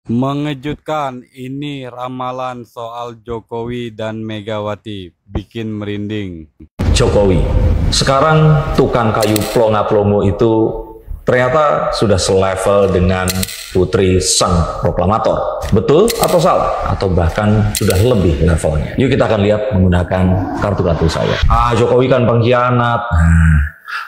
Mengejutkan, ini ramalan soal Jokowi dan Megawati, bikin merinding. Jokowi, sekarang tukang kayu plonga-plongo itu ternyata sudah selevel dengan putri sang proklamator. Betul atau salah? Atau bahkan sudah lebih levelnya? Yuk kita akan lihat menggunakan kartu-kartu saya. Jokowi kan pengkhianat.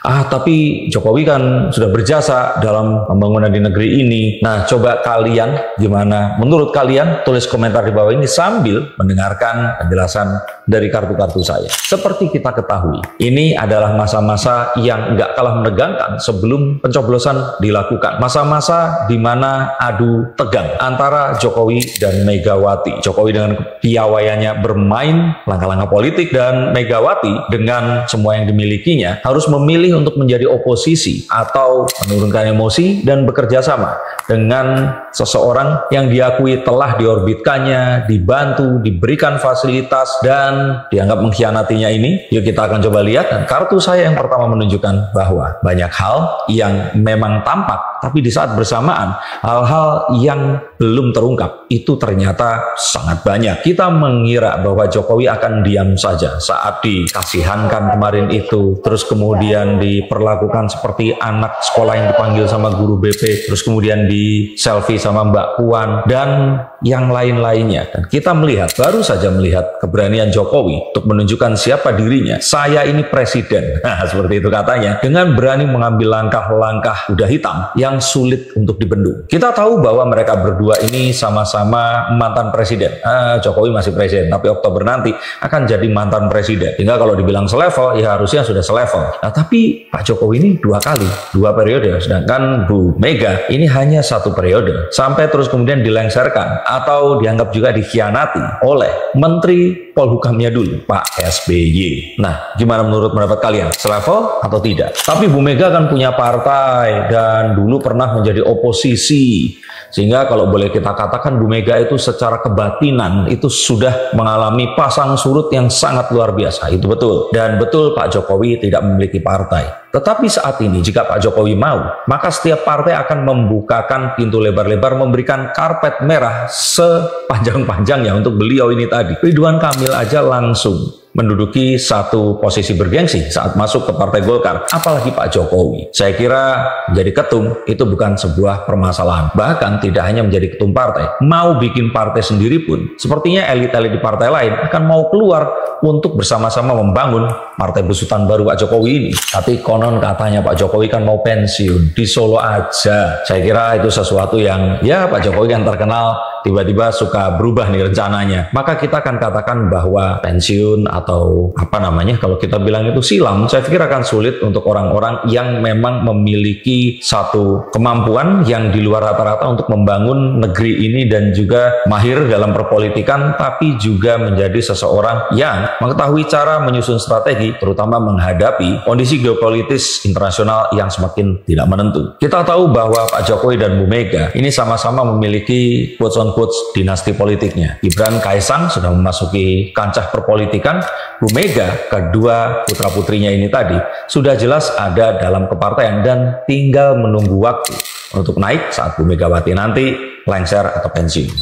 Tapi Jokowi kan sudah berjasa dalam pembangunan di negeri ini. Nah, coba kalian, gimana menurut kalian? Tulis komentar di bawah ini sambil mendengarkan penjelasan dari kartu-kartu saya. Seperti kita ketahui, ini adalah masa-masa yang nggak kalah menegangkan sebelum pencoblosan dilakukan. Masa-masa di mana adu tegang antara Jokowi dan Megawati. Jokowi dengan kepiawaiannya bermain langkah-langkah politik, dan Megawati dengan semua yang dimilikinya harus memilih untuk menjadi oposisi atau menurunkan emosi dan bekerja sama dengan seseorang yang diakui telah diorbitkannya, dibantu, diberikan fasilitas, dan dianggap mengkhianatinya ini. Yuk kita akan coba lihat. Dan kartu saya yang pertama menunjukkan bahwa banyak hal yang memang tampak, tapi di saat bersamaan hal-hal yang belum terungkap itu ternyata sangat banyak. Kita mengira bahwa Jokowi akan diam saja saat dikasihankan kemarin itu, terus kemudian diperlakukan seperti anak sekolah yang dipanggil sama guru BP, terus kemudian di selfie sama Mbak Puan dan yang lain-lainnya. Dan kita melihat, baru saja melihat keberanian Jokowi untuk menunjukkan siapa dirinya. Saya ini presiden. Seperti itu katanya, dengan berani mengambil langkah-langkah kuda hitam yang sulit untuk dibendung. Kita tahu bahwa mereka berdua ini sama-sama mantan presiden. Jokowi masih presiden, tapi Oktober nanti akan jadi mantan presiden. Hingga kalau dibilang selevel, ya harusnya sudah selevel. Tapi Pak Jokowi ini dua kali, dua periode, sedangkan Bu Mega ini hanya satu periode. Sampai terus kemudian dilengsarkan atau dianggap juga dikhianati oleh Menteri Polhukamnya dulu, Pak SBY. Nah, gimana menurut pendapat kalian? Selevel atau tidak? Tapi Bu Mega kan punya partai dan dulu pernah menjadi oposisi. Sehingga kalau boleh kita katakan Bu Mega itu secara kebatinan itu sudah mengalami pasang surut yang sangat luar biasa. Itu betul. Dan betul Pak Jokowi tidak memiliki partai. Tetapi saat ini jika Pak Jokowi mau, maka setiap partai akan membukakan pintu lebar-lebar, memberikan karpet merah sepanjang-panjangnya untuk beliau ini tadi. Ridwan Kamil aja langsung menduduki satu posisi bergengsi saat masuk ke Partai Golkar, apalagi Pak Jokowi. Saya kira menjadi ketum itu bukan sebuah permasalahan. Bahkan tidak hanya menjadi ketum partai, mau bikin partai sendiri pun, sepertinya elit-elit di partai lain akan mau keluar untuk bersama-sama membangun partai besutan baru Pak Jokowi ini. Tapi konon katanya Pak Jokowi kan mau pensiun di Solo aja. Saya kira itu sesuatu yang, ya Pak Jokowi kan terkenal tiba-tiba suka berubah nih rencananya. Maka kita akan katakan bahwa pensiun atau apa namanya, kalau kita bilang itu silam, saya pikir akan sulit untuk orang-orang yang memang memiliki satu kemampuan yang di luar rata-rata untuk membangun negeri ini dan juga mahir dalam perpolitikan, tapi juga menjadi seseorang yang mengetahui cara menyusun strategi, terutama menghadapi kondisi geopolitis internasional yang semakin tidak menentu. Kita tahu bahwa Pak Jokowi dan Bu Mega ini sama-sama memiliki quotes on quotes dinasti politiknya. Gibran Kaisang sudah memasuki kancah perpolitikan. Bu Mega, kedua putra-putrinya ini tadi, sudah jelas ada dalam kepartaian dan tinggal menunggu waktu untuk naik saat Bu Megawati nanti lengser atau pensiun.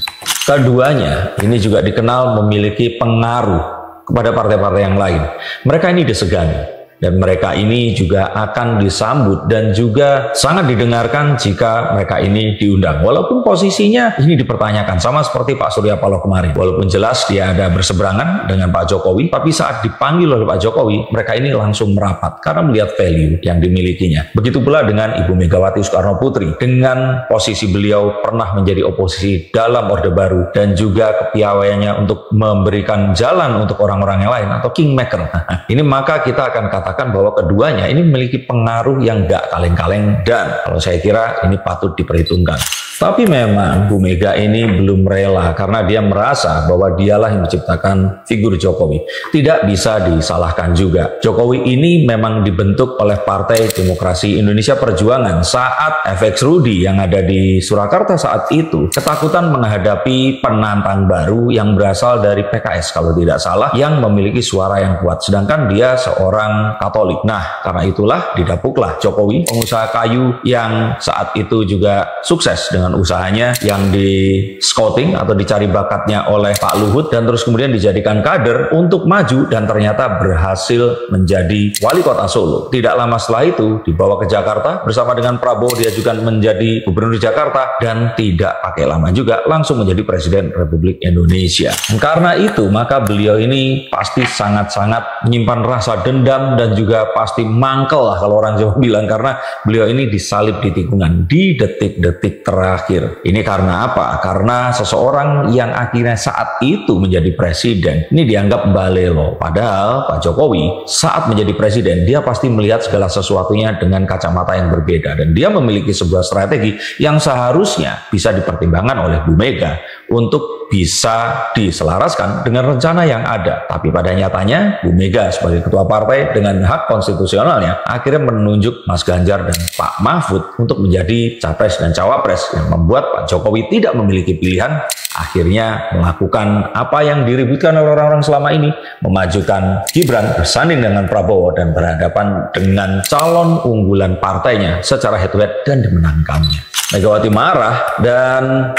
Keduanya ini juga dikenal memiliki pengaruh kepada partai-partai yang lain. Mereka ini disegani. Dan mereka ini juga akan disambut dan juga sangat didengarkan jika mereka ini diundang. Walaupun posisinya ini dipertanyakan, sama seperti Pak Surya Paloh kemarin. Walaupun jelas dia ada berseberangan dengan Pak Jokowi, tapi saat dipanggil oleh Pak Jokowi, mereka ini langsung merapat karena melihat value yang dimilikinya. Begitu pula dengan Ibu Megawati Soekarno Putri. Dengan posisi beliau pernah menjadi oposisi dalam Orde Baru dan juga kepiawaiannya untuk memberikan jalan untuk orang-orang yang lain atau kingmaker. Ini maka kita akan katakan bahwa keduanya ini memiliki pengaruh yang gak kaleng-kaleng, dan kalau saya kira ini patut diperhitungkan. Tapi memang Bu Mega ini belum rela karena dia merasa bahwa dialah yang menciptakan figur Jokowi. Tidak bisa disalahkan juga. Jokowi ini memang dibentuk oleh Partai Demokrasi Indonesia Perjuangan saat FX Rudy yang ada di Surakarta saat itu ketakutan menghadapi penantang baru yang berasal dari PKS kalau tidak salah, yang memiliki suara yang kuat. Sedangkan dia seorang Katolik. Nah, karena itulah didapuklah Jokowi, pengusaha kayu yang saat itu juga sukses dengan dengan usahanya yang di scouting atau dicari bakatnya oleh Pak Luhut dan terus kemudian dijadikan kader untuk maju dan ternyata berhasil menjadi wali kota Solo. Tidak lama setelah itu dibawa ke Jakarta bersama dengan Prabowo, dia juga menjadi gubernur Jakarta dan tidak pakai lama juga langsung menjadi Presiden Republik Indonesia. Dan karena itu maka beliau ini pasti sangat-sangat menyimpan rasa dendam dan juga pasti mangkel lah kalau orang Jawa bilang, karena beliau ini disalib di tikungan di detik-detik terakhir. Ini karena apa? Karena seseorang yang akhirnya saat itu menjadi presiden ini dianggap balelo. Padahal Pak Jokowi saat menjadi presiden dia pasti melihat segala sesuatunya dengan kacamata yang berbeda dan dia memiliki sebuah strategi yang seharusnya bisa dipertimbangkan oleh Bu Mega untuk bisa diselaraskan dengan rencana yang ada. Tapi pada nyatanya Bu Mega sebagai ketua partai dengan hak konstitusionalnya akhirnya menunjuk Mas Ganjar dan Pak Mahfud untuk menjadi capres dan cawapres yang membuat Pak Jokowi tidak memiliki pilihan, akhirnya melakukan apa yang diributkan oleh orang-orang selama ini, memajukan Gibran bersanding dengan Prabowo dan berhadapan dengan calon unggulan partainya secara head to head dan dimenangkannya. Megawati marah dan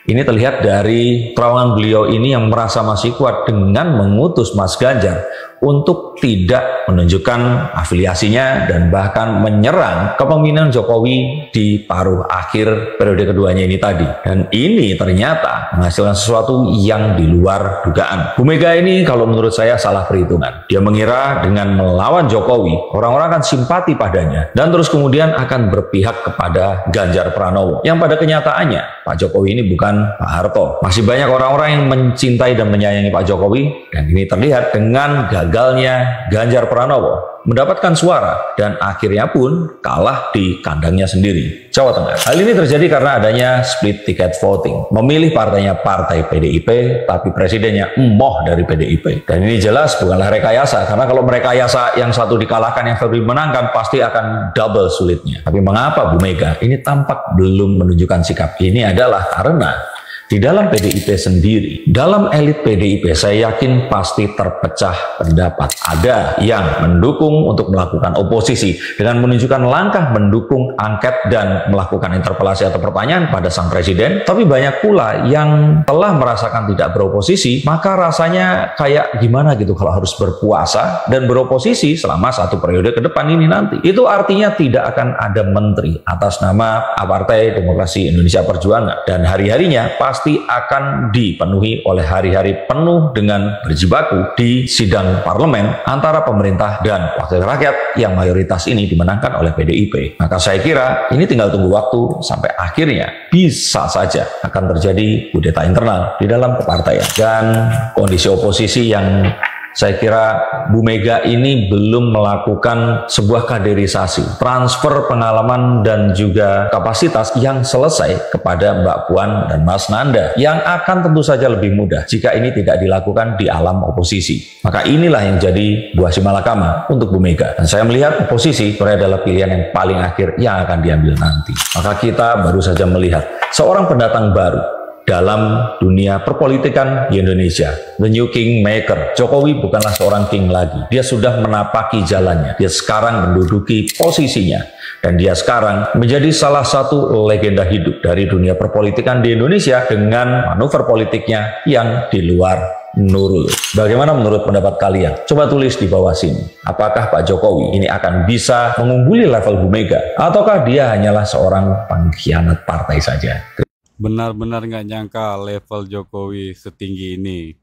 ini terlihat dari terawangan beliau ini yang merasa masih kuat dengan mengutus Mas Ganjar untuk tidak menunjukkan afiliasinya dan bahkan menyerang kepemimpinan Jokowi di paruh akhir periode keduanya ini tadi. Dan ini ternyata menghasilkan sesuatu yang di luar dugaan. Bu Mega ini kalau menurut saya salah perhitungan. Dia mengira dengan melawan Jokowi, orang-orang akan simpati padanya dan terus kemudian akan berpihak kepada Ganjar Pranowo. Yang pada kenyataannya Pak Jokowi ini bukan Pak Harto. Masih banyak orang-orang yang mencintai dan menyayangi Pak Jokowi dan ini terlihat dengan gagalnya Ganjar Pranowo mendapatkan suara dan akhirnya pun kalah di kandangnya sendiri, Jawa Tengah. Hal ini terjadi karena adanya split ticket voting. Memilih partainya partai PDIP, tapi presidennya emoh dari PDIP. Dan ini jelas bukanlah rekayasa, karena kalau merekayasa yang satu dikalahkan, yang satu dimenangkan, pasti akan double sulitnya. Tapi mengapa Bu Mega ini tampak belum menunjukkan sikap ini adalah karena di dalam PDIP sendiri, dalam elit PDIP saya yakin pasti terpecah pendapat. Ada yang mendukung untuk melakukan oposisi dengan menunjukkan langkah mendukung angket dan melakukan interpelasi atau pertanyaan pada sang presiden. Tapi banyak pula yang telah merasakan tidak beroposisi, maka rasanya kayak gimana gitu kalau harus berpuasa dan beroposisi selama satu periode ke depan ini nanti. Itu artinya tidak akan ada menteri atas nama Partai Demokrasi Indonesia Perjuangan. Dan hari-harinya pasti akan dipenuhi oleh hari-hari penuh dengan berjibaku di sidang parlemen antara pemerintah dan wakil rakyat yang mayoritas ini dimenangkan oleh PDIP. Maka saya kira ini tinggal tunggu waktu sampai akhirnya bisa saja akan terjadi kudeta internal di dalam kepartaian. Dan kondisi oposisi yang saya kira Bu Mega ini belum melakukan sebuah kaderisasi, transfer pengalaman dan juga kapasitas yang selesai kepada Mbak Puan dan Mas Nanda, yang akan tentu saja lebih mudah jika ini tidak dilakukan di alam oposisi. Maka inilah yang jadi buah si malakama untuk Bu Mega. Dan saya melihat oposisi adalah pilihan yang paling akhir yang akan diambil nanti. Maka kita baru saja melihat seorang pendatang baru dalam dunia perpolitikan di Indonesia, the new kingmaker. Jokowi bukanlah seorang king lagi. Dia sudah menapaki jalannya. Dia sekarang menduduki posisinya. Dan dia sekarang menjadi salah satu legenda hidup dari dunia perpolitikan di Indonesia dengan manuver politiknya yang di luar Nurul. Bagaimana menurut pendapat kalian? Coba tulis di bawah sini. Apakah Pak Jokowi ini akan bisa mengungguli level Bu Mega? Ataukah dia hanyalah seorang pengkhianat partai saja? Benar-benar nggak nyangka level Jokowi setinggi ini.